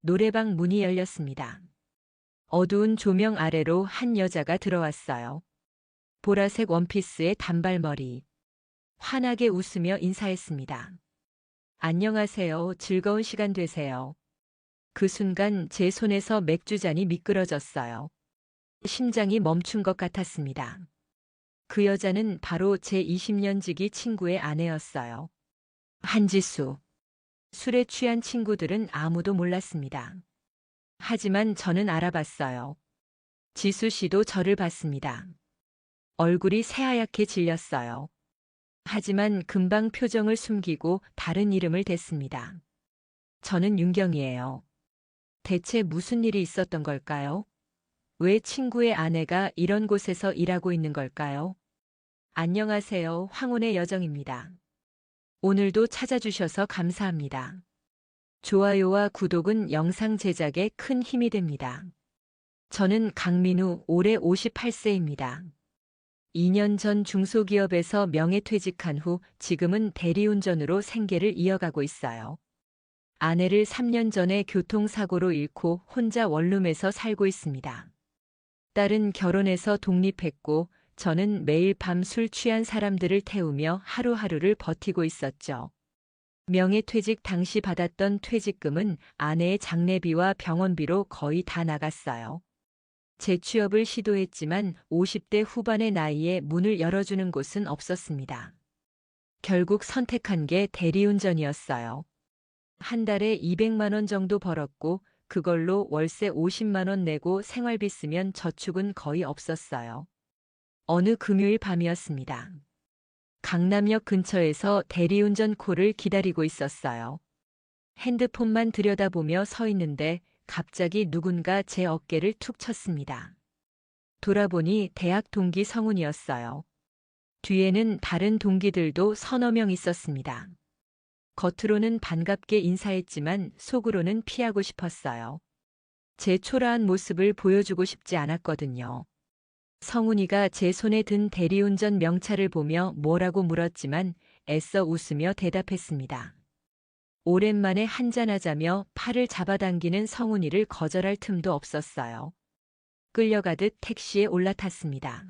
노래방 문이 열렸습니다. 어두운 조명 아래로 한 여자가 들어왔어요. 보라색 원피스에 단발머리. 환하게 웃으며 인사했습니다. 안녕하세요. 즐거운 시간 되세요. 그 순간 제 손에서 맥주잔이 미끄러졌어요. 심장이 멈춘 것 같았습니다. 그 여자는 바로 제 20년 지기 친구의 아내였어요. 한지수. 술에 취한 친구들은 아무도 몰랐습니다. 하지만 저는 알아봤어요. 지수 씨도 저를 봤습니다. 얼굴이 새하얗게 질렸어요. 하지만 금방 표정을 숨기고 다른 이름을 댔습니다. 저는 윤경이에요. 대체 무슨 일이 있었던 걸까요? 왜 친구의 아내가 이런 곳에서 일하고 있는 걸까요? 안녕하세요. 황혼의 여정입니다. 오늘도 찾아주셔서 감사합니다. 좋아요와 구독은 영상 제작에 큰 힘이 됩니다. 저는 강민우, 올해 58세입니다. 2년 전 중소기업에서 명예퇴직한 후 지금은 대리운전으로 생계를 이어가고 있어요. 아내를 3년 전에 교통사고로 잃고 혼자 원룸에서 살고 있습니다. 딸은 결혼해서 독립했고 저는 매일 밤 술 취한 사람들을 태우며 하루하루를 버티고 있었죠. 명예퇴직 당시 받았던 퇴직금은 아내의 장례비와 병원비로 거의 다 나갔어요. 재취업을 시도했지만 50대 후반의 나이에 문을 열어주는 곳은 없었습니다. 결국 선택한 게 대리운전이었어요. 한 달에 200만 원 정도 벌었고 그걸로 월세 50만 원 내고 생활비 쓰면 저축은 거의 없었어요. 어느 금요일 밤이었습니다. 강남역 근처에서 대리운전 콜을 기다리고 있었어요. 핸드폰만 들여다보며 서 있는데 갑자기 누군가 제 어깨를 툭 쳤습니다. 돌아보니 대학 동기 성훈이었어요. 뒤에는 다른 동기들도 서너 명 있었습니다. 겉으로는 반갑게 인사했지만 속으로는 피하고 싶었어요. 제 초라한 모습을 보여주고 싶지 않았거든요. 성훈이가 제 손에 든 대리운전 명찰을 보며 뭐라고 물었지만 애써 웃으며 대답했습니다. 오랜만에 한잔하자며 팔을 잡아당기는 성훈이를 거절할 틈도 없었어요. 끌려가듯 택시에 올라탔습니다.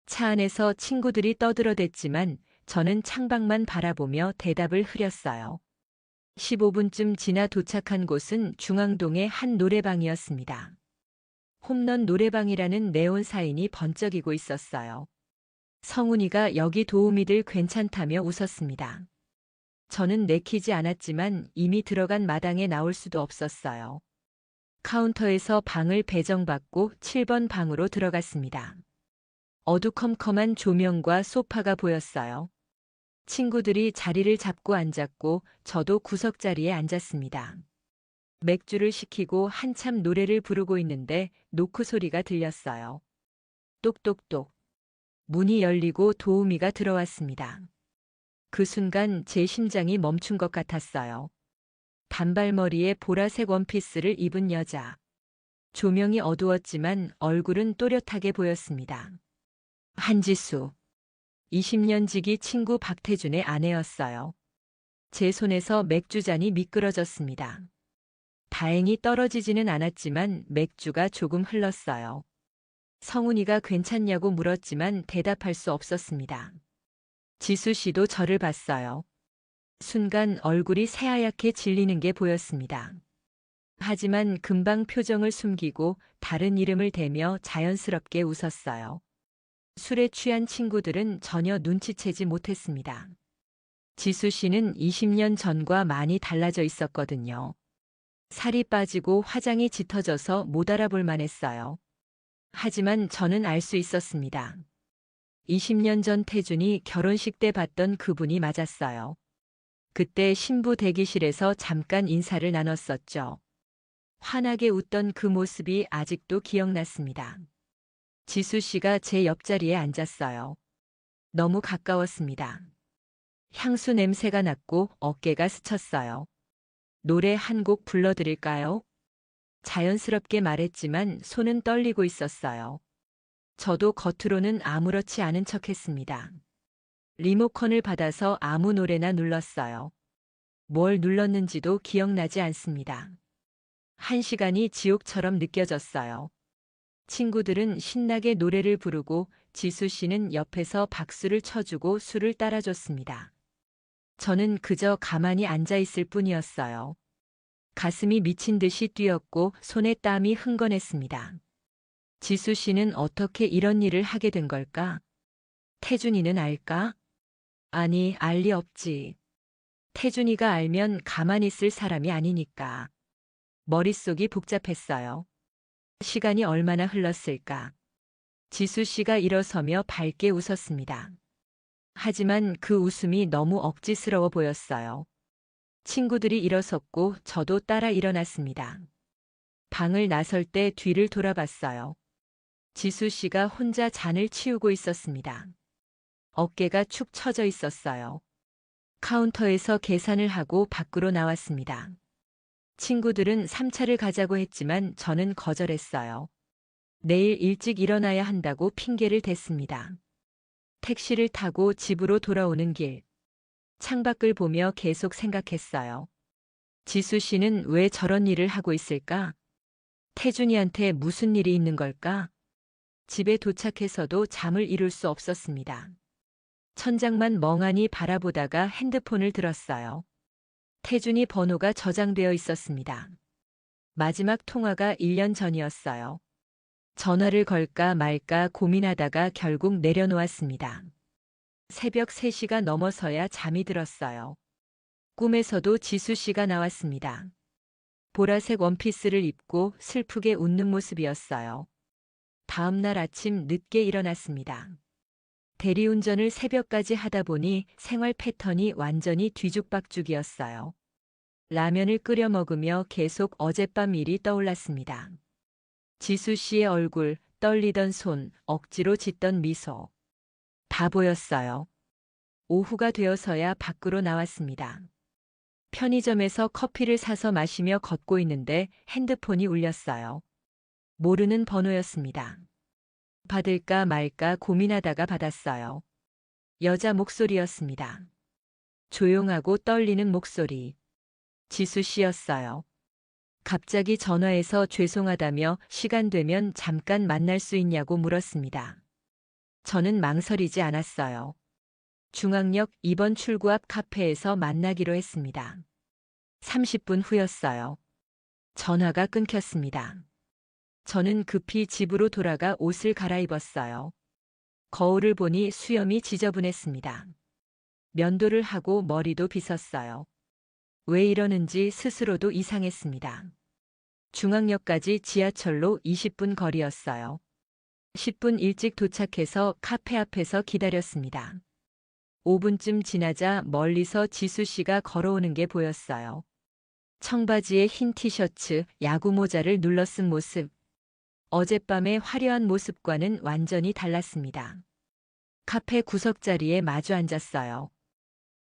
차 안에서 친구들이 떠들어댔지만 저는 창밖만 바라보며 대답을 흐렸어요. 15분쯤 지나 도착한 곳은 중앙동의 한 노래방이었습니다. 홈런 노래방이라는 네온 사인이 번쩍이고 있었어요. 성훈이가 여기 도움이 될 괜찮다며 웃었습니다. 저는 내키지 않았지만 이미 들어간 마당에 나올 수도 없었어요. 카운터에서 방을 배정받고 7번 방으로 들어갔습니다. 어두컴컴한 조명과 소파가 보였어요. 친구들이 자리를 잡고 앉았고 저도 구석자리에 앉았습니다. 맥주를 시키고 한참 노래를 부르고 있는데 노크 소리가 들렸어요. 똑똑똑. 문이 열리고 도우미가 들어왔습니다. 그 순간 제 심장이 멈춘 것 같았어요. 단발머리에 보라색 원피스를 입은 여자. 조명이 어두웠지만 얼굴은 또렷하게 보였습니다. 한지수. 20년 지기 친구 박태준의 아내였어요. 제 손에서 맥주잔이 미끄러졌습니다. 다행히 떨어지지는 않았지만 맥주가 조금 흘렀어요. 성훈이가 괜찮냐고 물었지만 대답할 수 없었습니다. 지수 씨도 저를 봤어요. 순간 얼굴이 새하얗게 질리는 게 보였습니다. 하지만 금방 표정을 숨기고 다른 이름을 대며 자연스럽게 웃었어요. 술에 취한 친구들은 전혀 눈치채지 못했습니다. 지수 씨는 20년 전과 많이 달라져 있었거든요. 살이 빠지고 화장이 짙어져서 못 알아볼 만했어요. 하지만 저는 알 수 있었습니다. 20년 전 태준이 결혼식 때 봤던 그분이 맞았어요. 그때 신부 대기실에서 잠깐 인사를 나눴었죠. 환하게 웃던 그 모습이 아직도 기억났습니다. 지수 씨가 제 옆자리에 앉았어요. 너무 가까웠습니다. 향수 냄새가 났고 어깨가 스쳤어요. 노래 한 곡 불러드릴까요? 자연스럽게 말했지만 손은 떨리고 있었어요. 저도 겉으로는 아무렇지 않은 척했습니다. 리모컨을 받아서 아무 노래나 눌렀어요. 뭘 눌렀는지도 기억나지 않습니다. 한 시간이 지옥처럼 느껴졌어요. 친구들은 신나게 노래를 부르고 지수 씨는 옆에서 박수를 쳐주고 술을 따라줬습니다. 저는 그저 가만히 앉아 있을 뿐이었어요. 가슴이 미친 듯이 뛰었고 손에 땀이 흥건했습니다. 지수 씨는 어떻게 이런 일을 하게 된 걸까? 태준이는 알까? 아니, 알 리 없지. 태준이가 알면 가만히 있을 사람이 아니니까. 머릿속이 복잡했어요. 시간이 얼마나 흘렀을까? 지수 씨가 일어서며 밝게 웃었습니다. 하지만 그 웃음이 너무 억지스러워 보였어요. 친구들이 일어섰고 저도 따라 일어났습니다. 방을 나설 때 뒤를 돌아봤어요. 지수 씨가 혼자 잔을 치우고 있었습니다. 어깨가 축 처져 있었어요. 카운터에서 계산을 하고 밖으로 나왔습니다. 친구들은 3차를 가자고 했지만 저는 거절했어요. 내일 일찍 일어나야 한다고 핑계를 댔습니다. 택시를 타고 집으로 돌아오는 길. 창밖을 보며 계속 생각했어요. 지수 씨는 왜 저런 일을 하고 있을까? 태준이한테 무슨 일이 있는 걸까? 집에 도착해서도 잠을 이룰 수 없었습니다. 천장만 멍하니 바라보다가 핸드폰을 들었어요. 태준이 번호가 저장되어 있었습니다. 마지막 통화가 1년 전이었어요. 전화를 걸까 말까 고민하다가 결국 내려놓았습니다. 새벽 3시가 넘어서야 잠이 들었어요. 꿈에서도 지수 씨가 나왔습니다. 보라색 원피스를 입고 슬프게 웃는 모습이었어요. 다음 날 아침 늦게 일어났습니다. 대리운전을 새벽까지 하다 보니 생활 패턴이 완전히 뒤죽박죽이었어요. 라면을 끓여 먹으며 계속 어젯밤 일이 떠올랐습니다. 지수 씨의 얼굴, 떨리던 손, 억지로 짓던 미소. 다 보였어요. 오후가 되어서야 밖으로 나왔습니다. 편의점에서 커피를 사서 마시며 걷고 있는데 핸드폰이 울렸어요. 모르는 번호였습니다. 받을까 말까 고민하다가 받았어요. 여자 목소리였습니다. 조용하고 떨리는 목소리. 지수 씨였어요. 갑자기 전화해서 죄송하다며 시간 되면 잠깐 만날 수 있냐고 물었습니다. 저는 망설이지 않았어요. 중앙역 2번 출구 앞 카페에서 만나기로 했습니다. 30분 후였어요. 전화가 끊겼습니다. 저는 급히 집으로 돌아가 옷을 갈아입었어요. 거울을 보니 수염이 지저분했습니다. 면도를 하고 머리도 빗었어요. 왜 이러는지 스스로도 이상했습니다. 중앙역까지 지하철로 20분 거리였어요. 10분 일찍 도착해서 카페 앞에서 기다렸습니다. 5분쯤 지나자 멀리서 지수 씨가 걸어오는 게 보였어요. 청바지에 흰 티셔츠, 야구 모자를 눌러 쓴 모습. 어젯밤의 화려한 모습과는 완전히 달랐습니다. 카페 구석자리에 마주 앉았어요.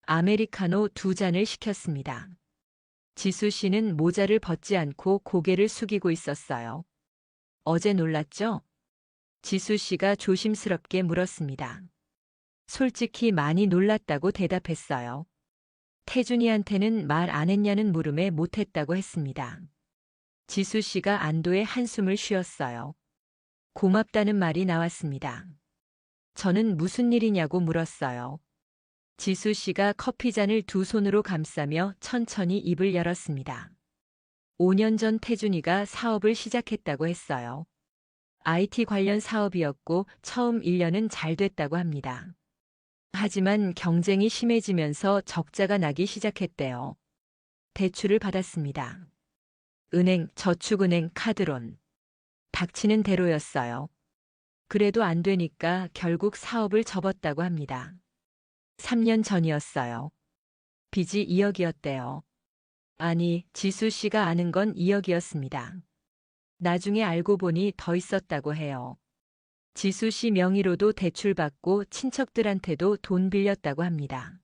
아메리카노 2잔을 시켰습니다. 지수 씨는 모자를 벗지 않고 고개를 숙이고 있었어요. 어제 놀랐죠? 지수 씨가 조심스럽게 물었습니다. 솔직히 많이 놀랐다고 대답했어요. 태준이한테는 말 안 했냐는 물음에 못했다고 했습니다. 지수 씨가 안도의 한숨을 쉬었어요. 고맙다는 말이 나왔습니다. 저는 무슨 일이냐고 물었어요. 지수 씨가 커피잔을 두 손으로 감싸며 천천히 입을 열었습니다. 5년 전 태준이가 사업을 시작했다고 했어요. IT 관련 사업이었고 처음 1년은 잘 됐다고 합니다. 하지만 경쟁이 심해지면서 적자가 나기 시작했대요. 대출을 받았습니다. 은행, 저축은행, 카드론. 닥치는 대로였어요. 그래도 안 되니까 결국 사업을 접었다고 합니다. 3년 전이었어요. 빚이 2억이었대요. 아니, 지수 씨가 아는 건 2억이었습니다. 나중에 알고 보니 더 있었다고 해요. 지수 씨 명의로도 대출받고 친척들한테도 돈 빌렸다고 합니다.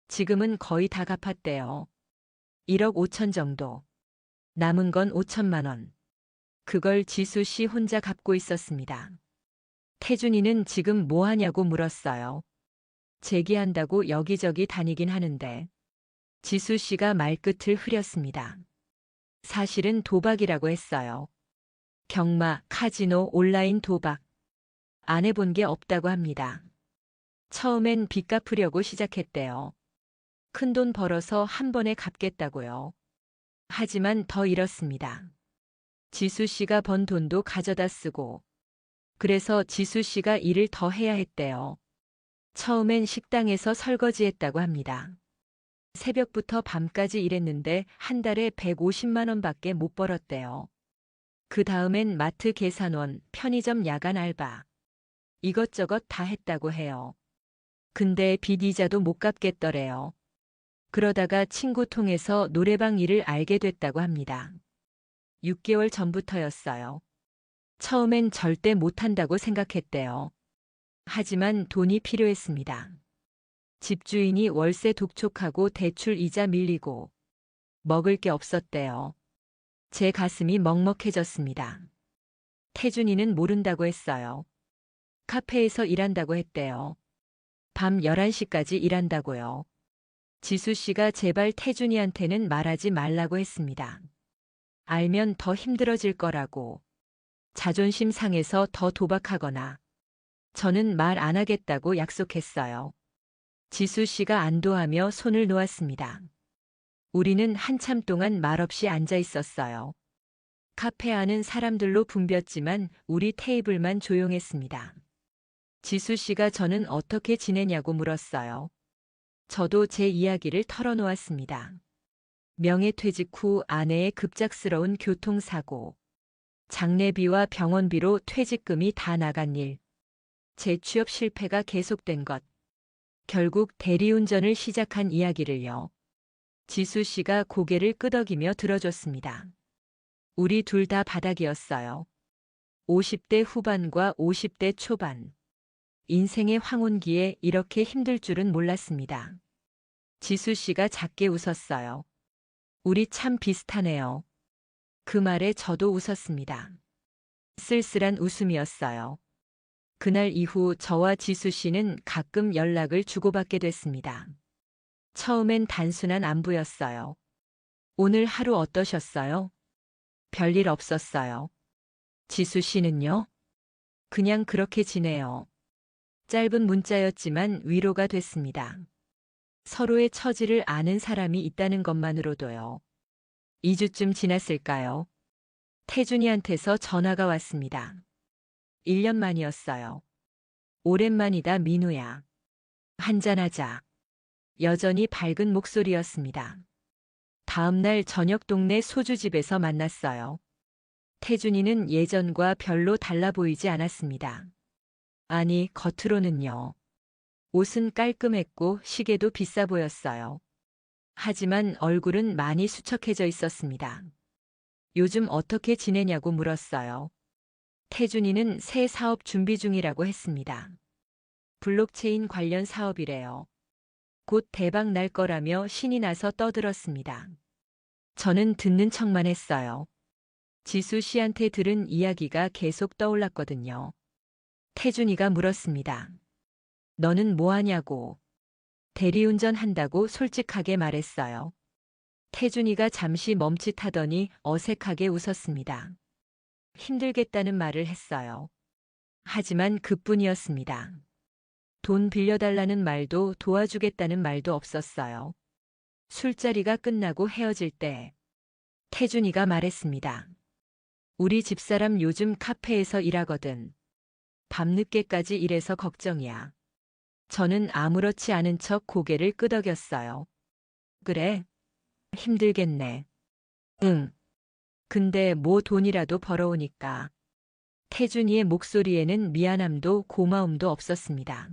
지금은 거의 다 갚았대요. 1억 5천 정도. 남은 건 5천만 원. 그걸 지수 씨 혼자 갚고 있었습니다. 태준이는 지금 뭐 하냐고 물었어요. 재기한다고 여기저기 다니긴 하는데. 지수 씨가 말끝을 흐렸습니다. 사실은 도박이라고 했어요. 경마, 카지노, 온라인 도박. 안 해본 게 없다고 합니다. 처음엔 빚 갚으려고 시작했대요. 큰돈 벌어서 한 번에 갚겠다고요. 하지만 더 잃었습니다. 지수 씨가 번 돈도 가져다 쓰고. 그래서 지수 씨가 일을 더 해야 했대요. 처음엔 식당에서 설거지했다고 합니다. 새벽부터 밤까지 일했는데 한 달에 150만 원밖에 못 벌었대요. 그 다음엔 마트 계산원, 편의점 야간 알바. 이것저것 다 했다고 해요. 근데 빚 이자도 못 갚겠더래요. 그러다가 친구 통해서 노래방 일을 알게 됐다고 합니다. 6개월 전부터였어요. 처음엔 절대 못한다고 생각했대요. 하지만 돈이 필요했습니다. 집주인이 월세 독촉하고 대출 이자 밀리고 먹을 게 없었대요. 제 가슴이 먹먹해졌습니다. 태준이는 모른다고 했어요. 카페에서 일한다고 했대요. 밤 11시까지 일한다고요. 지수 씨가 제발 태준이한테는 말하지 말라고 했습니다. 알면 더 힘들어질 거라고. 자존심 상해서 더 도박하거나. 저는 말 안 하겠다고 약속했어요. 지수 씨가 안도하며 손을 놓았습니다. 우리는 한참 동안 말없이 앉아 있었어요. 카페 안은 사람들로 붐볐지만 우리 테이블만 조용했습니다. 지수 씨가 저는 어떻게 지내냐고 물었어요. 저도 제 이야기를 털어놓았습니다. 명예퇴직 후 아내의 급작스러운 교통사고, 장례비와 병원비로 퇴직금이 다 나간 일, 제 취업 실패가 계속된 것, 결국 대리운전을 시작한 이야기를요. 지수 씨가 고개를 끄덕이며 들어줬습니다. 우리 둘 다 바닥이었어요. 50대 후반과 50대 초반. 인생의 황혼기에 이렇게 힘들 줄은 몰랐습니다. 지수 씨가 작게 웃었어요. 우리 참 비슷하네요. 그 말에 저도 웃었습니다. 쓸쓸한 웃음이었어요. 그날 이후 저와 지수 씨는 가끔 연락을 주고받게 됐습니다. 처음엔 단순한 안부였어요. 오늘 하루 어떠셨어요? 별일 없었어요. 지수 씨는요? 그냥 그렇게 지내요. 짧은 문자였지만 위로가 됐습니다. 서로의 처지를 아는 사람이 있다는 것만으로도요. 2주쯤 지났을까요? 태준이한테서 전화가 왔습니다. 1년 만이었어요. 오랜만이다 민우야. 한잔하자. 여전히 밝은 목소리였습니다. 다음 날 저녁 동네 소주집에서 만났어요. 태준이는 예전과 별로 달라 보이지 않았습니다. 아니, 겉으로는요. 옷은 깔끔했고 시계도 비싸 보였어요. 하지만 얼굴은 많이 수척해져 있었습니다. 요즘 어떻게 지내냐고 물었어요. 태준이는 새 사업 준비 중이라고 했습니다. 블록체인 관련 사업이래요. 곧 대박 날 거라며 신이 나서 떠들었습니다. 저는 듣는 척만 했어요. 지수 씨한테 들은 이야기가 계속 떠올랐거든요. 태준이가 물었습니다. 너는 뭐 하냐고. 대리운전 한다고 솔직하게 말했어요. 태준이가 잠시 멈칫하더니 어색하게 웃었습니다. 힘들겠다는 말을 했어요. 하지만 그뿐이었습니다. 돈 빌려달라는 말도 도와주겠다는 말도 없었어요. 술자리가 끝나고 헤어질 때 태준이가 말했습니다. 우리 집사람 요즘 카페에서 일하거든. 밤늦게까지 일해서 걱정이야. 저는 아무렇지 않은 척 고개를 끄덕였어요. 그래? 힘들겠네. 응. 근데 뭐 돈이라도 벌어오니까. 태준이의 목소리에는 미안함도 고마움도 없었습니다.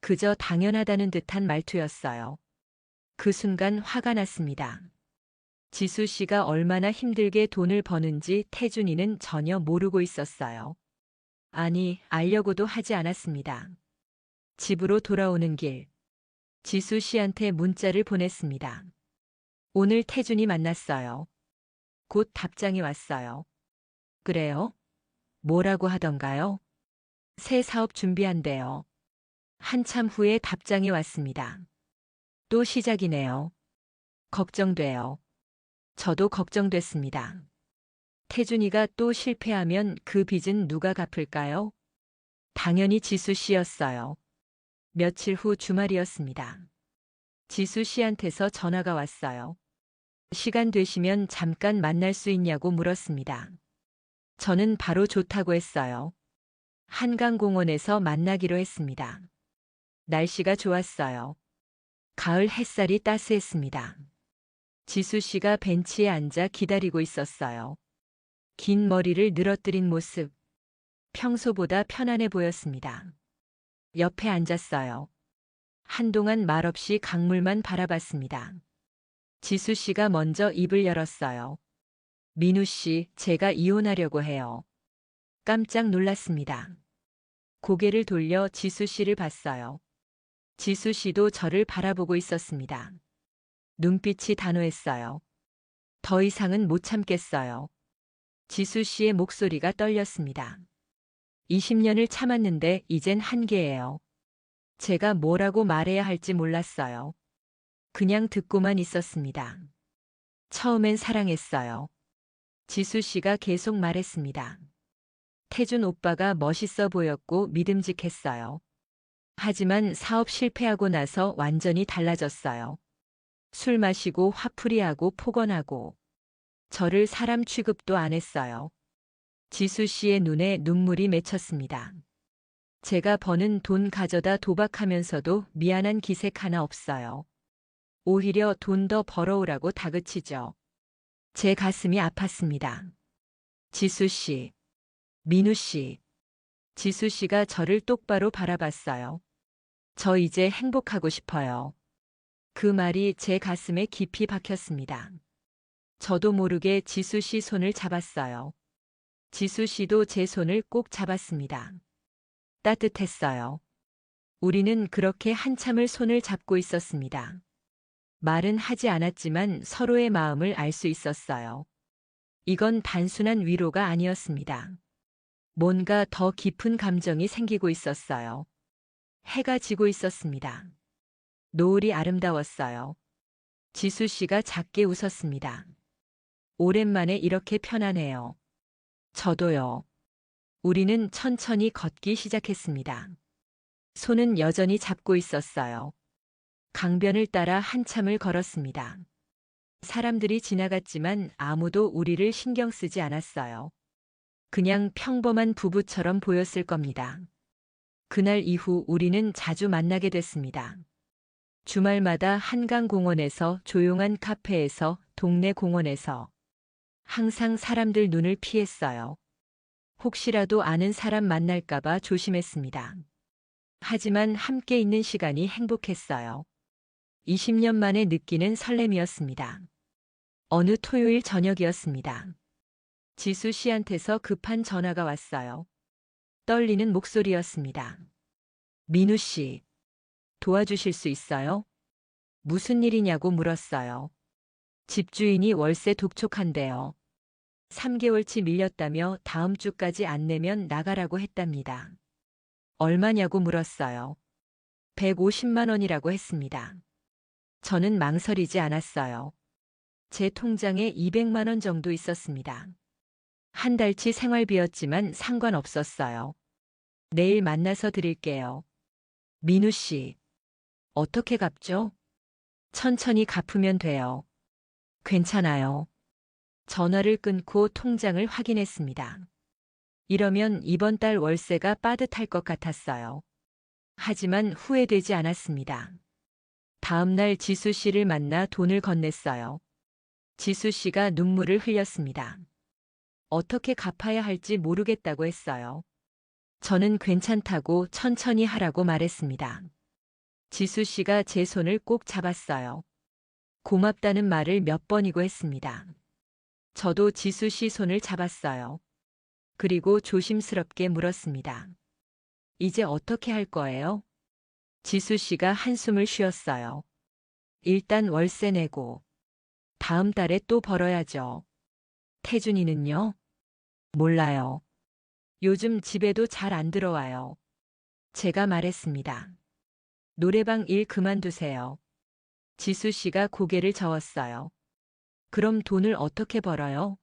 그저 당연하다는 듯한 말투였어요. 그 순간 화가 났습니다. 지수 씨가 얼마나 힘들게 돈을 버는지 태준이는 전혀 모르고 있었어요. 아니, 알려고도 하지 않았습니다. 집으로 돌아오는 길, 지수 씨한테 문자를 보냈습니다. 오늘 태준이 만났어요. 곧 답장이 왔어요. 그래요? 뭐라고 하던가요? 새 사업 준비한대요. 한참 후에 답장이 왔습니다. 또 시작이네요. 걱정돼요. 저도 걱정됐습니다. 태준이가 또 실패하면 그 빚은 누가 갚을까요? 당연히 지수 씨였어요. 며칠 후 주말이었습니다. 지수 씨한테서 전화가 왔어요. 시간 되시면 잠깐 만날 수 있냐고 물었습니다. 저는 바로 좋다고 했어요. 한강공원에서 만나기로 했습니다. 날씨가 좋았어요. 가을 햇살이 따스했습니다. 지수 씨가 벤치에 앉아 기다리고 있었어요. 긴 머리를 늘어뜨린 모습, 평소보다 편안해 보였습니다. 옆에 앉았어요. 한동안 말없이 강물만 바라봤습니다. 지수 씨가 먼저 입을 열었어요. 민우 씨, 제가 이혼하려고 해요. 깜짝 놀랐습니다. 고개를 돌려 지수 씨를 봤어요. 지수 씨도 저를 바라보고 있었습니다. 눈빛이 단호했어요. 더 이상은 못 참겠어요. 지수 씨의 목소리가 떨렸습니다. 20년을 참았는데 이젠 한계예요. 제가 뭐라고 말해야 할지 몰랐어요. 그냥 듣고만 있었습니다. 처음엔 사랑했어요. 지수 씨가 계속 말했습니다. 태준 오빠가 멋있어 보였고 믿음직했어요. 하지만 사업 실패하고 나서 완전히 달라졌어요. 술 마시고 화풀이하고 폭언하고 저를 사람 취급도 안 했어요. 지수 씨의 눈에 눈물이 맺혔습니다. 제가 버는 돈 가져다 도박하면서도 미안한 기색 하나 없어요. 오히려 돈 더 벌어오라고 다그치죠. 제 가슴이 아팠습니다. 지수 씨, 민우 씨. 지수 씨가 저를 똑바로 바라봤어요. 저 이제 행복하고 싶어요. 그 말이 제 가슴에 깊이 박혔습니다. 저도 모르게 지수 씨 손을 잡았어요. 지수 씨도 제 손을 꼭 잡았습니다. 따뜻했어요. 우리는 그렇게 한참을 손을 잡고 있었습니다. 말은 하지 않았지만 서로의 마음을 알 수 있었어요. 이건 단순한 위로가 아니었습니다. 뭔가 더 깊은 감정이 생기고 있었어요. 해가 지고 있었습니다. 노을이 아름다웠어요. 지수 씨가 작게 웃었습니다. 오랜만에 이렇게 편안해요. 저도요. 우리는 천천히 걷기 시작했습니다. 손은 여전히 잡고 있었어요. 강변을 따라 한참을 걸었습니다. 사람들이 지나갔지만 아무도 우리를 신경 쓰지 않았어요. 그냥 평범한 부부처럼 보였을 겁니다. 그날 이후 우리는 자주 만나게 됐습니다. 주말마다 한강공원에서, 조용한 카페에서, 동네 공원에서 항상 사람들 눈을 피했어요. 혹시라도 아는 사람 만날까봐 조심했습니다. 하지만 함께 있는 시간이 행복했어요. 20년 만에 느끼는 설렘이었습니다. 어느 토요일 저녁이었습니다. 지수 씨한테서 급한 전화가 왔어요. 떨리는 목소리였습니다. 민우 씨, 도와주실 수 있어요? 무슨 일이냐고 물었어요. 집주인이 월세 독촉한대요. 3개월치 밀렸다며 다음 주까지 안 내면 나가라고 했답니다. 얼마냐고 물었어요. 150만 원이라고 했습니다. 저는 망설이지 않았어요. 제 통장에 200만 원 정도 있었습니다. 한 달치 생활비였지만 상관없었어요. 내일 만나서 드릴게요. 민우 씨, 어떻게 갚죠? 천천히 갚으면 돼요. 괜찮아요. 전화를 끊고 통장을 확인했습니다. 이러면 이번 달 월세가 빠듯할 것 같았어요. 하지만 후회되지 않았습니다. 다음 날 지수 씨를 만나 돈을 건넸어요. 지수 씨가 눈물을 흘렸습니다. 어떻게 갚아야 할지 모르겠다고 했어요. 저는 괜찮다고 천천히 하라고 말했습니다. 지수 씨가 제 손을 꼭 잡았어요. 고맙다는 말을 몇 번이고 했습니다. 저도 지수 씨 손을 잡았어요. 그리고 조심스럽게 물었습니다. 이제 어떻게 할 거예요? 지수 씨가 한숨을 쉬었어요. 일단 월세 내고 다음 달에 또 벌어야죠. 태준이는요? 몰라요. 요즘 집에도 잘 안 들어와요. 제가 말했습니다. 노래방 일 그만두세요. 지수 씨가 고개를 저었어요. 그럼 돈을 어떻게 벌어요?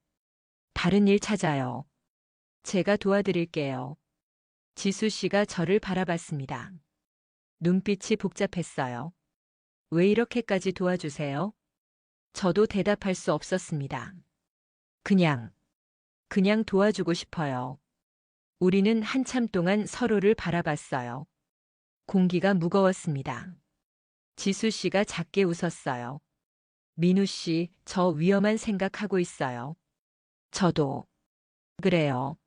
다른 일 찾아요. 제가 도와드릴게요. 지수 씨가 저를 바라봤습니다. 눈빛이 복잡했어요. 왜 이렇게까지 도와주세요? 저도 대답할 수 없었습니다. 그냥 도와주고 싶어요. 우리는 한참 동안 서로를 바라봤어요. 공기가 무거웠습니다. 지수 씨가 작게 웃었어요. 민우 씨, 저 위험한 생각하고 있어요. 저도. 그래요.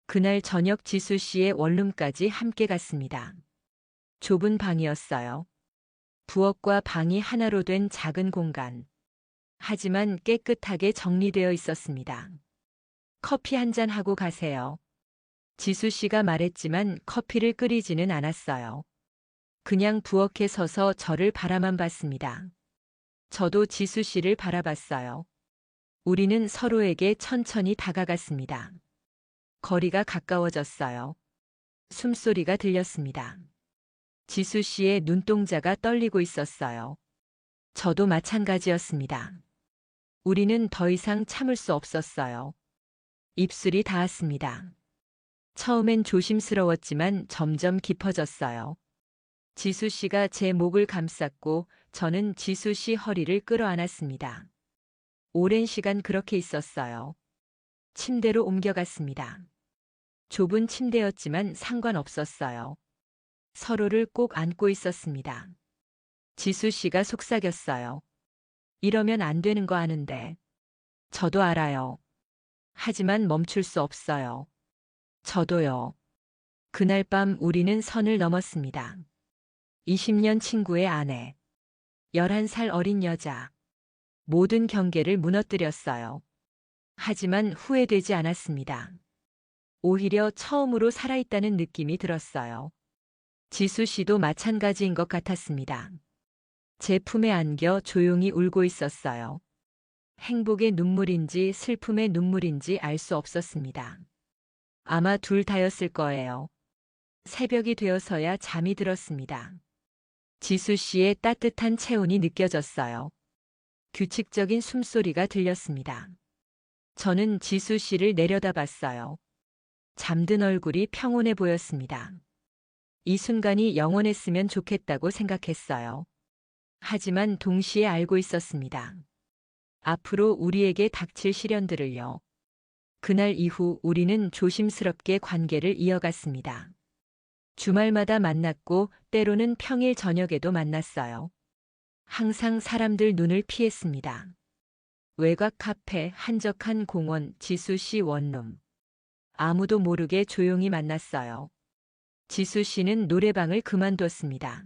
그날 저녁 지수 씨의 원룸까지 함께 갔습니다. 좁은 방이었어요. 부엌과 방이 하나로 된 작은 공간. 하지만 깨끗하게 정리되어 있었습니다. 커피 한 잔 하고 가세요. 지수 씨가 말했지만 커피를 끓이지는 않았어요. 그냥 부엌에 서서 저를 바라만 봤습니다. 저도 지수 씨를 바라봤어요. 우리는 서로에게 천천히 다가갔습니다. 거리가 가까워졌어요. 숨소리가 들렸습니다. 지수 씨의 눈동자가 떨리고 있었어요. 저도 마찬가지였습니다. 우리는 더 이상 참을 수 없었어요. 입술이 닿았습니다. 처음엔 조심스러웠지만 점점 깊어졌어요. 지수 씨가 제 목을 감쌌고 저는 지수 씨 허리를 끌어안았습니다. 오랜 시간 그렇게 있었어요. 침대로 옮겨갔습니다. 좁은 침대였지만 상관없었어요. 서로를 꼭 안고 있었습니다. 지수 씨가 속삭였어요. 이러면 안 되는 거 아는데. 저도 알아요. 하지만 멈출 수 없어요. 저도요. 그날 밤 우리는 선을 넘었습니다. 20년 친구의 아내. 11살 어린 여자. 모든 경계를 무너뜨렸어요. 하지만 후회되지 않았습니다. 오히려 처음으로 살아있다는 느낌이 들었어요. 지수 씨도 마찬가지인 것 같았습니다. 제 품에 안겨 조용히 울고 있었어요. 행복의 눈물인지 슬픔의 눈물인지 알 수 없었습니다. 아마 둘 다였을 거예요. 새벽이 되어서야 잠이 들었습니다. 지수 씨의 따뜻한 체온이 느껴졌어요. 규칙적인 숨소리가 들렸습니다. 저는 지수 씨를 내려다봤어요. 잠든 얼굴이 평온해 보였습니다. 이 순간이 영원했으면 좋겠다고 생각했어요. 하지만 동시에 알고 있었습니다. 앞으로 우리에게 닥칠 시련들을요. 그날 이후 우리는 조심스럽게 관계를 이어갔습니다. 주말마다 만났고 때로는 평일 저녁에도 만났어요. 항상 사람들 눈을 피했습니다. 외곽 카페, 한적한 공원, 지수 씨 원룸. 아무도 모르게 조용히 만났어요. 지수 씨는 노래방을 그만뒀습니다.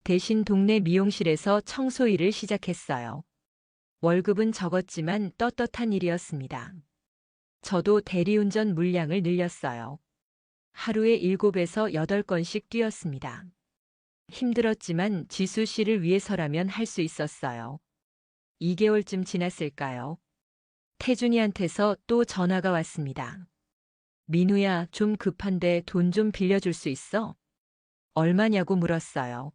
대신 동네 미용실에서 청소 일을 시작했어요. 월급은 적었지만 떳떳한 일이었습니다. 저도 대리운전 물량을 늘렸어요. 하루에 7에서 8건씩 뛰었습니다. 힘들었지만 지수 씨를 위해서라면 할 수 있었어요. 2개월쯤 지났을까요? 태준이한테서 또 전화가 왔습니다. 민우야, 좀 급한데 돈 좀 빌려줄 수 있어? 얼마냐고 물었어요.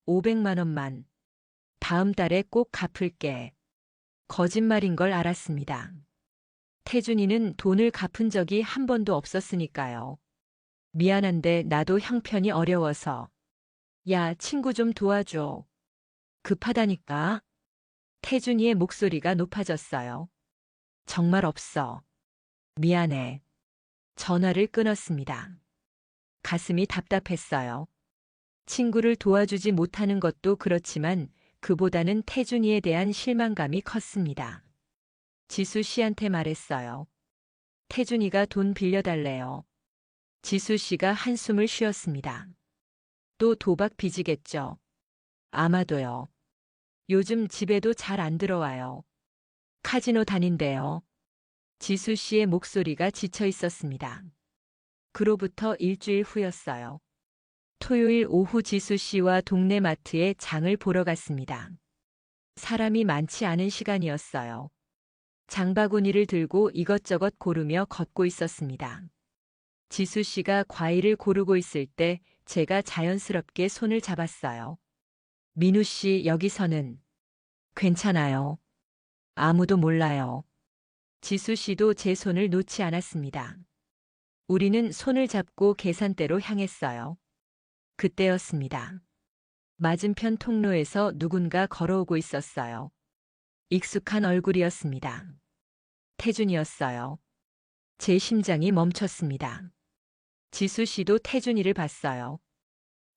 500만 원만. 다음 달에 꼭 갚을게. 거짓말인 걸 알았습니다. 태준이는 돈을 갚은 적이 한 번도 없었으니까요. 미안한데 나도 형편이 어려워서. 야, 친구 좀 도와줘. 급하다니까. 태준이의 목소리가 높아졌어요. 정말 없어. 미안해. 전화를 끊었습니다. 가슴이 답답했어요. 친구를 도와주지 못하는 것도 그렇지만 그보다는 태준이에 대한 실망감이 컸습니다. 지수 씨한테 말했어요. 태준이가 돈 빌려달래요. 지수 씨가 한숨을 쉬었습니다. 또 도박 빚이겠죠. 아마도요. 요즘 집에도 잘 안 들어와요. 카지노 다닌대요. 지수 씨의 목소리가 지쳐 있었습니다. 그로부터 일주일 후였어요. 토요일 오후 지수 씨와 동네 마트에 장을 보러 갔습니다. 사람이 많지 않은 시간이었어요. 장바구니를 들고 이것저것 고르며 걷고 있었습니다. 지수 씨가 과일을 고르고 있을 때 제가 자연스럽게 손을 잡았어요. 민우 씨, 여기서는 괜찮아요. 아무도 몰라요. 지수 씨도 제 손을 놓지 않았습니다. 우리는 손을 잡고 계산대로 향했어요. 그때였습니다. 맞은편 통로에서 누군가 걸어오고 있었어요. 익숙한 얼굴이었습니다. 태준이었어요. 제 심장이 멈췄습니다. 지수 씨도 태준이를 봤어요.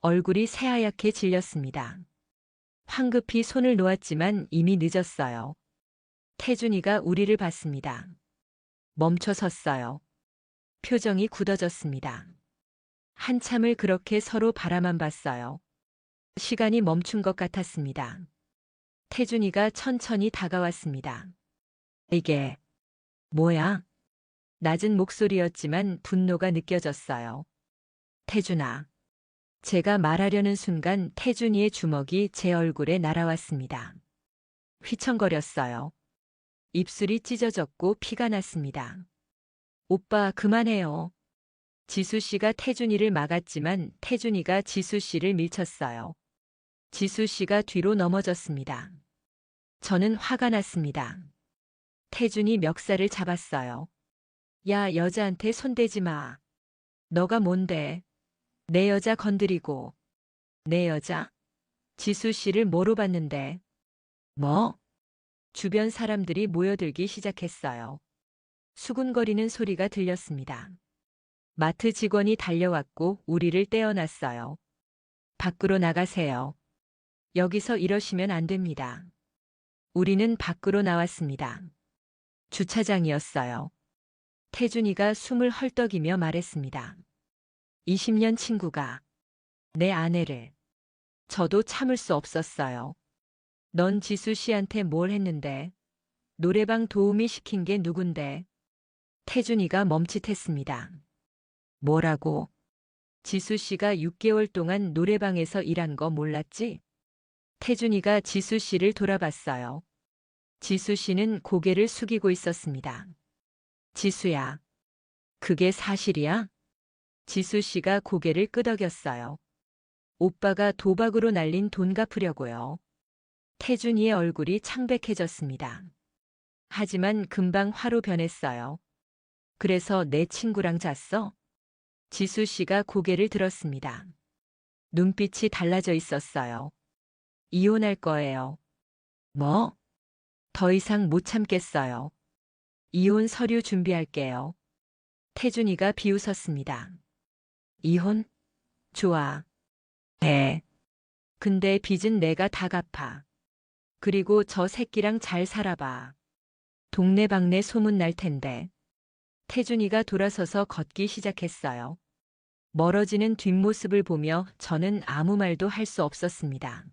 얼굴이 새하얗게 질렸습니다. 황급히 손을 놓았지만 이미 늦었어요. 태준이가 우리를 봤습니다. 멈춰 섰어요. 표정이 굳어졌습니다. 한참을 그렇게 서로 바라만 봤어요. 시간이 멈춘 것 같았습니다. 태준이가 천천히 다가왔습니다. 이게 뭐야? 낮은 목소리였지만 분노가 느껴졌어요. 태준아. 제가 말하려는 순간 태준이의 주먹이 제 얼굴에 날아왔습니다. 휘청거렸어요. 입술이 찢어졌고 피가 났습니다. 오빠 그만해요. 지수 씨가 태준이를 막았지만 태준이가 지수 씨를 밀쳤어요. 지수 씨가 뒤로 넘어졌습니다. 저는 화가 났습니다. 태준이 멱살을 잡았어요. 야, 여자한테 손대지 마. 너가 뭔데? 내 여자 건드리고. 내 여자? 지수 씨를 뭐로 봤는데? 뭐? 주변 사람들이 모여들기 시작했어요. 수군거리는 소리가 들렸습니다. 마트 직원이 달려왔고 우리를 떼어놨어요. 밖으로 나가세요. 여기서 이러시면 안 됩니다. 우리는 밖으로 나왔습니다. 주차장이었어요. 태준이가 숨을 헐떡이며 말했습니다. 20년 친구가 내 아내를. 저도 참을 수 없었어요. 넌 지수 씨한테 뭘 했는데? 노래방 도우미 시킨 게 누군데? 태준이가 멈칫했습니다. 뭐라고? 지수 씨가 6개월 동안 노래방에서 일한 거 몰랐지? 태준이가 지수 씨를 돌아봤어요. 지수 씨는 고개를 숙이고 있었습니다. 지수야, 그게 사실이야? 지수 씨가 고개를 끄덕였어요. 오빠가 도박으로 날린 돈 갚으려고요. 태준이의 얼굴이 창백해졌습니다. 하지만 금방 화로 변했어요. 그래서 내 친구랑 잤어? 지수 씨가 고개를 들었습니다. 눈빛이 달라져 있었어요. 이혼할 거예요. 뭐? 더 이상 못 참겠어요. 이혼 서류 준비할게요. 태준이가 비웃었습니다. 이혼? 좋아. 네. 근데 빚은 내가 다 갚아. 그리고 저 새끼랑 잘 살아봐. 동네방네 소문 날 텐데. 태준이가 돌아서서 걷기 시작했어요. 멀어지는 뒷모습을 보며 저는 아무 말도 할 수 없었습니다.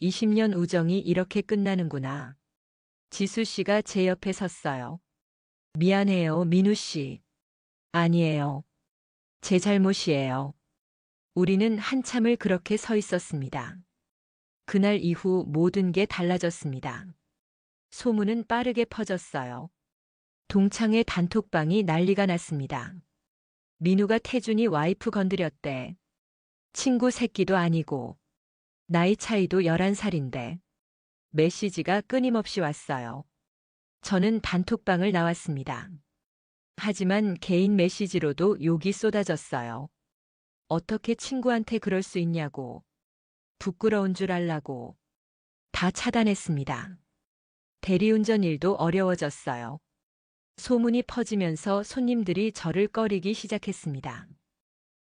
20년 우정이 이렇게 끝나는구나. 지수 씨가 제 옆에 섰어요. 미안해요, 민우 씨. 아니에요. 제 잘못이에요. 우리는 한참을 그렇게 서 있었습니다. 그날 이후 모든 게 달라졌습니다. 소문은 빠르게 퍼졌어요. 동창회 단톡방이 난리가 났습니다. 민우가 태준이 와이프 건드렸대. 친구 새끼도 아니고. 나이 차이도 11살인데. 메시지가 끊임없이 왔어요. 저는 단톡방을 나왔습니다. 하지만 개인 메시지로도 욕이 쏟아졌어요. 어떻게 친구한테 그럴 수 있냐고. 부끄러운 줄 알라고. 다 차단했습니다. 대리운전 일도 어려워졌어요. 소문이 퍼지면서 손님들이 저를 꺼리기 시작했습니다.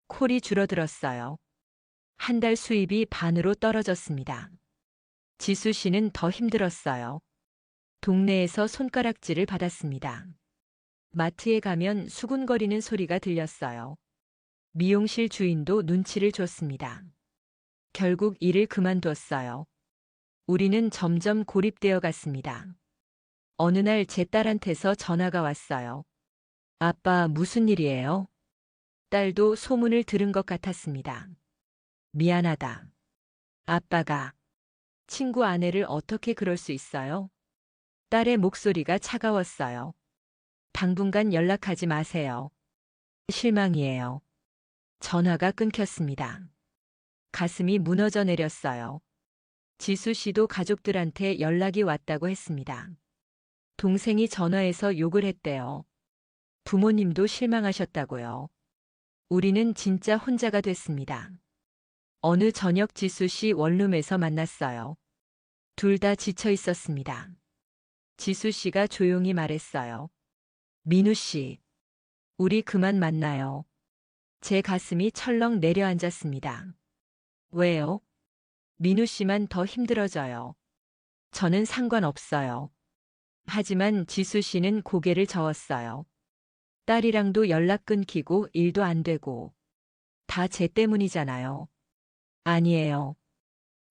콜이 줄어들었어요. 한 달 수입이 반으로 떨어졌습니다. 지수 씨는 더 힘들었어요. 동네에서 손가락질을 받았습니다. 마트에 가면 수군거리는 소리가 들렸어요. 미용실 주인도 눈치를 줬습니다. 결국 일을 그만뒀어요. 우리는 점점 고립되어 갔습니다. 어느 날 제 딸한테서 전화가 왔어요. 아빠 무슨 일이에요? 딸도 소문을 들은 것 같았습니다. 미안하다. 아빠가 친구 아내를 어떻게 그럴 수 있어요? 딸의 목소리가 차가웠어요. 당분간 연락하지 마세요. 실망이에요. 전화가 끊겼습니다. 가슴이 무너져 내렸어요. 지수 씨도 가족들한테 연락이 왔다고 했습니다. 동생이 전화해서 욕을 했대요. 부모님도 실망하셨다고요. 우리는 진짜 혼자가 됐습니다. 어느 저녁 지수 씨 원룸에서 만났어요. 둘 다 지쳐 있었습니다. 지수 씨가 조용히 말했어요. 민우 씨, 우리 그만 만나요. 제 가슴이 철렁 내려앉았습니다. 왜요? 민우 씨만 더 힘들어져요. 저는 상관없어요. 하지만 지수 씨는 고개를 저었어요. 딸이랑도 연락 끊기고 일도 안 되고 다 제 때문이잖아요. 아니에요.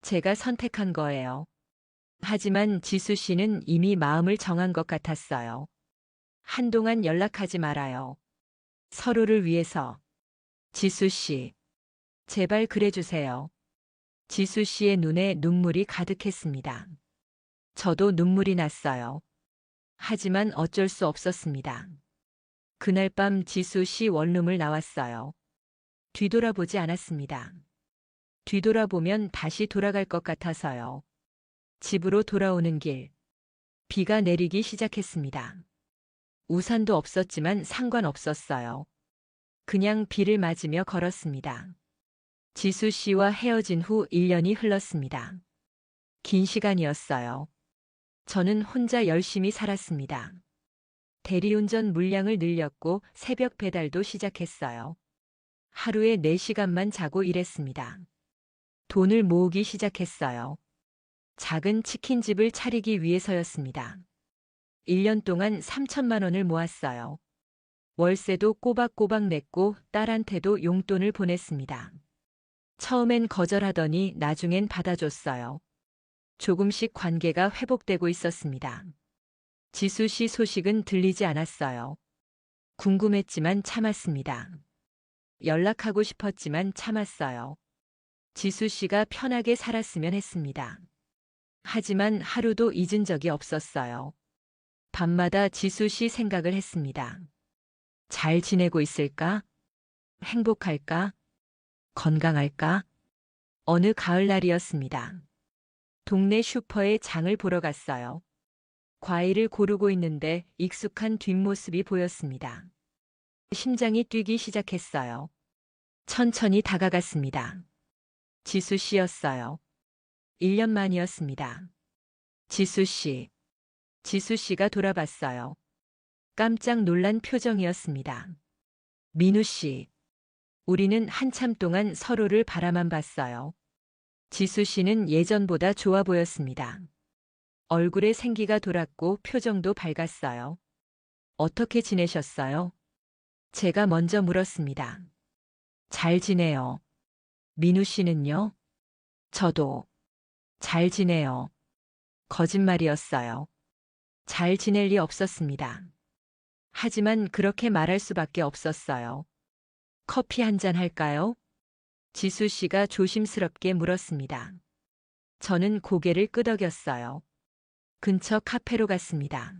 제가 선택한 거예요. 하지만 지수 씨는 이미 마음을 정한 것 같았어요. 한동안 연락하지 말아요. 서로를 위해서. 지수 씨, 제발 그래주세요. 지수 씨의 눈에 눈물이 가득했습니다. 저도 눈물이 났어요. 하지만 어쩔 수 없었습니다. 그날 밤 지수 씨 원룸을 나왔어요. 뒤돌아보지 않았습니다. 뒤돌아보면 다시 돌아갈 것 같아서요. 집으로 돌아오는 길. 비가 내리기 시작했습니다. 우산도 없었지만 상관없었어요. 그냥 비를 맞으며 걸었습니다. 지수 씨와 헤어진 후 1년이 흘렀습니다. 긴 시간이었어요. 저는 혼자 열심히 살았습니다. 대리운전 물량을 늘렸고 새벽 배달도 시작했어요. 하루에 4시간만 자고 일했습니다. 돈을 모으기 시작했어요. 작은 치킨집을 차리기 위해서였습니다. 1년 동안 3천만 원을 모았어요. 월세도 꼬박꼬박 냈고 딸한테도 용돈을 보냈습니다. 처음엔 거절하더니 나중엔 받아줬어요. 조금씩 관계가 회복되고 있었습니다. 지수 씨 소식은 들리지 않았어요. 궁금했지만 참았습니다. 연락하고 싶었지만 참았어요. 지수 씨가 편하게 살았으면 했습니다. 하지만 하루도 잊은 적이 없었어요. 밤마다 지수 씨 생각을 했습니다. 잘 지내고 있을까? 행복할까? 건강할까? 어느 가을날이었습니다. 동네 슈퍼에 장을 보러 갔어요. 과일을 고르고 있는데 익숙한 뒷모습이 보였습니다. 심장이 뛰기 시작했어요. 천천히 다가갔습니다. 지수 씨였어요. 1년 만이었습니다. 지수 씨. 지수 씨가 돌아봤어요. 깜짝 놀란 표정이었습니다. 민우 씨. 우리는 한참 동안 서로를 바라만 봤어요. 지수 씨는 예전보다 좋아 보였습니다. 얼굴에 생기가 돌았고 표정도 밝았어요. 어떻게 지내셨어요? 제가 먼저 물었습니다. 잘 지내요. 민우 씨는요? 저도 잘 지내요. 거짓말이었어요. 잘 지낼 리 없었습니다. 하지만 그렇게 말할 수밖에 없었어요. 커피 한 잔 할까요? 지수 씨가 조심스럽게 물었습니다. 저는 고개를 끄덕였어요. 근처 카페로 갔습니다.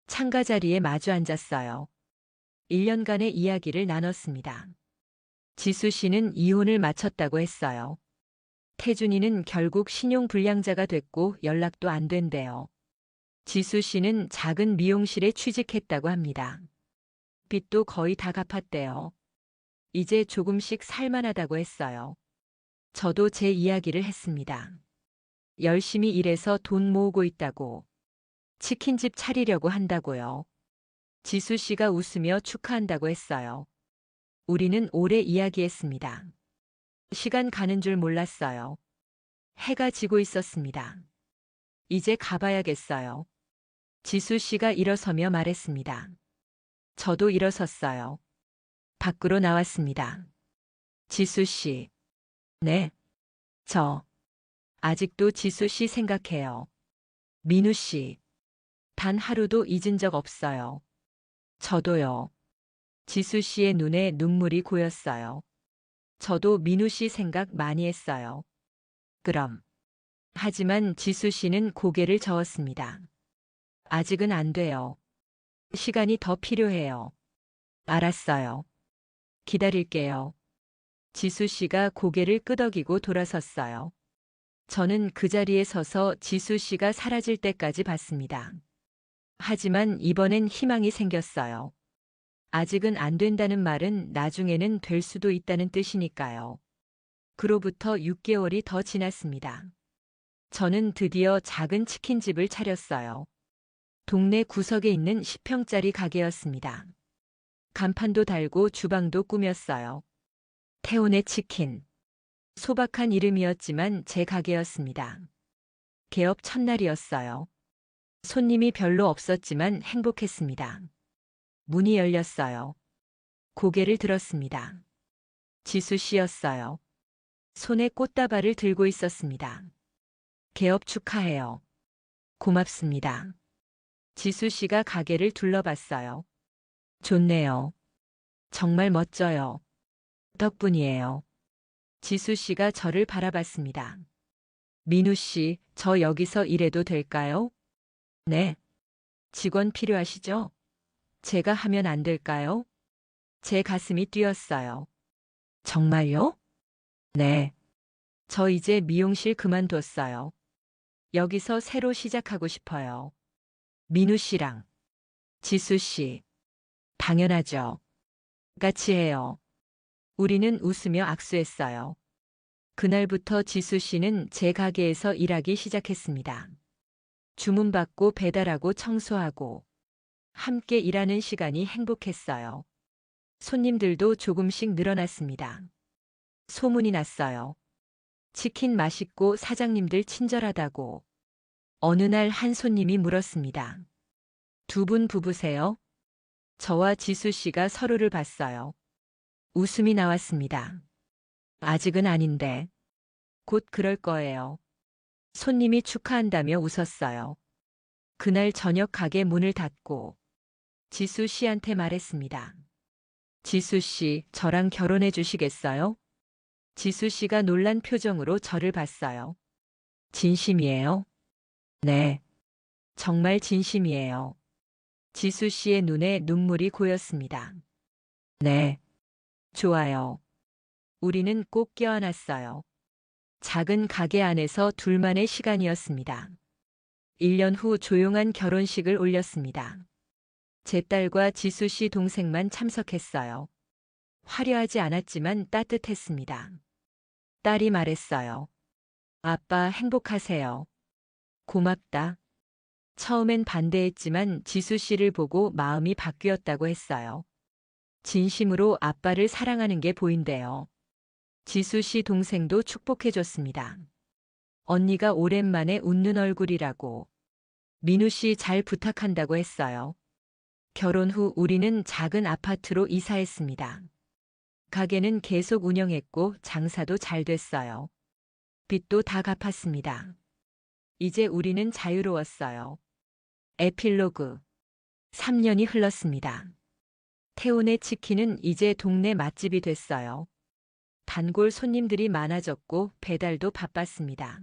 창가 자리에 마주 앉았어요. 1년간의 이야기를 나눴습니다. 지수 씨는 이혼을 마쳤다고 했어요. 태준이는 결국 신용불량자가 됐고 연락도 안 된대요. 지수 씨는 작은 미용실에 취직했다고 합니다. 빚도 거의 다 갚았대요. 이제 조금씩 살만하다고 했어요. 저도 제 이야기를 했습니다. 열심히 일해서 돈 모으고 있다고. 치킨집 차리려고 한다고요. 지수 씨가 웃으며 축하한다고 했어요. 우리는 오래 이야기했습니다. 시간 가는 줄 몰랐어요. 해가 지고 있었습니다. 이제 가봐야겠어요. 지수 씨가 일어서며 말했습니다. 저도 일어섰어요. 밖으로 나왔습니다. 지수 씨. 네. 저. 아직도 지수 씨 생각해요. 민우 씨. 단 하루도 잊은 적 없어요. 저도요. 지수 씨의 눈에 눈물이 고였어요. 저도 민우 씨 생각 많이 했어요. 그럼. 하지만 지수 씨는 고개를 저었습니다. 아직은 안 돼요. 시간이 더 필요해요. 알았어요. 기다릴게요. 지수 씨가 고개를 끄덕이고 돌아섰어요. 저는 그 자리에 서서 지수 씨가 사라질 때까지 봤습니다. 하지만 이번엔 희망이 생겼어요. 아직은 안 된다는 말은 나중에는 될 수도 있다는 뜻이니까요. 그로부터 6개월이 더 지났습니다. 저는 드디어 작은 치킨집을 차렸어요. 동네 구석에 있는 10평짜리 가게였습니다. 간판도 달고 주방도 꾸몄어요. 태훈의 치킨. 소박한 이름이었지만 제 가게였습니다. 개업 첫날이었어요. 손님이 별로 없었지만 행복했습니다. 문이 열렸어요. 고개를 들었습니다. 지수 씨였어요. 손에 꽃다발을 들고 있었습니다. 개업 축하해요. 고맙습니다. 지수 씨가 가게를 둘러봤어요. 좋네요. 정말 멋져요. 덕분이에요. 지수 씨가 저를 바라봤습니다. 민우 씨, 저 여기서 일해도 될까요? 네. 직원 필요하시죠? 제가 하면 안 될까요? 제 가슴이 뛰었어요. 정말요? 네. 저 이제 미용실 그만뒀어요. 여기서 새로 시작하고 싶어요. 민우 씨랑. 지수 씨. 당연하죠. 같이 해요. 우리는 웃으며 악수했어요. 그날부터 지수 씨는 제 가게에서 일하기 시작했습니다. 주문받고 배달하고 청소하고 함께 일하는 시간이 행복했어요. 손님들도 조금씩 늘어났습니다. 소문이 났어요. 치킨 맛있고 사장님들 친절하다고. 어느 날 한 손님이 물었습니다. 두 분 부부세요? 저와 지수 씨가 서로를 봤어요. 웃음이 나왔습니다. 아직은 아닌데. 곧 그럴 거예요. 손님이 축하한다며 웃었어요. 그날 저녁 가게 문을 닫고 지수 씨한테 말했습니다. 지수 씨, 저랑 결혼해 주시겠어요? 지수 씨가 놀란 표정으로 저를 봤어요. 진심이에요? 네. 정말 진심이에요. 지수 씨의 눈에 눈물이 고였습니다. 네. 좋아요. 우리는 꼭 껴안았어요. 작은 가게 안에서 둘만의 시간이었습니다. 1년 후 조용한 결혼식을 올렸습니다. 제 딸과 지수 씨 동생만 참석했어요. 화려하지 않았지만 따뜻했습니다. 딸이 말했어요. 아빠 행복하세요. 고맙다. 처음엔 반대했지만 지수 씨를 보고 마음이 바뀌었다고 했어요. 진심으로 아빠를 사랑하는 게 보인대요. 지수 씨 동생도 축복해줬습니다. 언니가 오랜만에 웃는 얼굴이라고. 민우 씨 잘 부탁한다고 했어요. 결혼 후 우리는 작은 아파트로 이사했습니다. 가게는 계속 운영했고 장사도 잘 됐어요. 빚도 다 갚았습니다. 이제 우리는 자유로웠어요. 에필로그. 3년이 흘렀습니다. 태훈의 치킨은 이제 동네 맛집이 됐어요. 단골 손님들이 많아졌고 배달도 바빴습니다.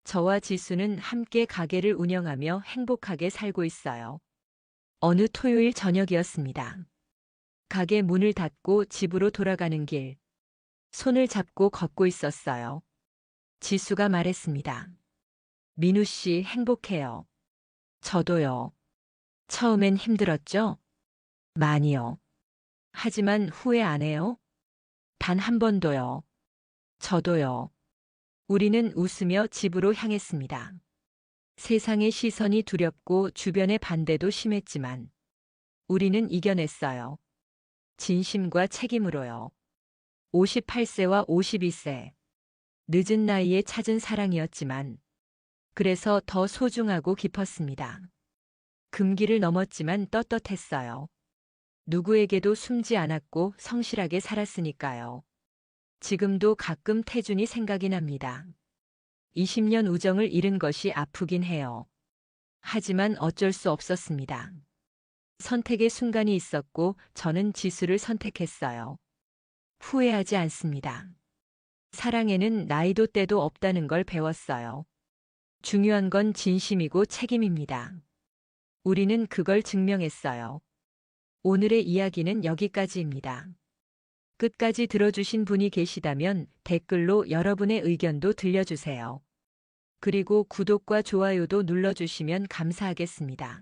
저와 지수는 함께 가게를 운영하며 행복하게 살고 있어요. 어느 토요일 저녁이었습니다. 가게 문을 닫고 집으로 돌아가는 길. 손을 잡고 걷고 있었어요. 지수가 말했습니다. 민우 씨 행복해요. 저도요. 처음엔 힘들었죠? 많이요. 하지만 후회 안 해요? 단 한 번도요. 저도요. 우리는 웃으며 집으로 향했습니다. 세상의 시선이 두렵고 주변의 반대도 심했지만 우리는 이겨냈어요. 진심과 책임으로요. 58세와 52세. 늦은 나이에 찾은 사랑이었지만 그래서 더 소중하고 깊었습니다. 금기를 넘었지만 떳떳했어요. 누구에게도 숨지 않았고 성실하게 살았으니까요. 지금도 가끔 태준이 생각이 납니다. 20년 우정을 잃은 것이 아프긴 해요. 하지만 어쩔 수 없었습니다. 선택의 순간이 있었고 저는 지수를 선택했어요. 후회하지 않습니다. 사랑에는 나이도 때도 없다는 걸 배웠어요. 중요한 건 진심이고 책임입니다. 우리는 그걸 증명했어요. 오늘의 이야기는 여기까지입니다. 끝까지 들어주신 분이 계시다면 댓글로 여러분의 의견도 들려주세요. 그리고 구독과 좋아요도 눌러주시면 감사하겠습니다.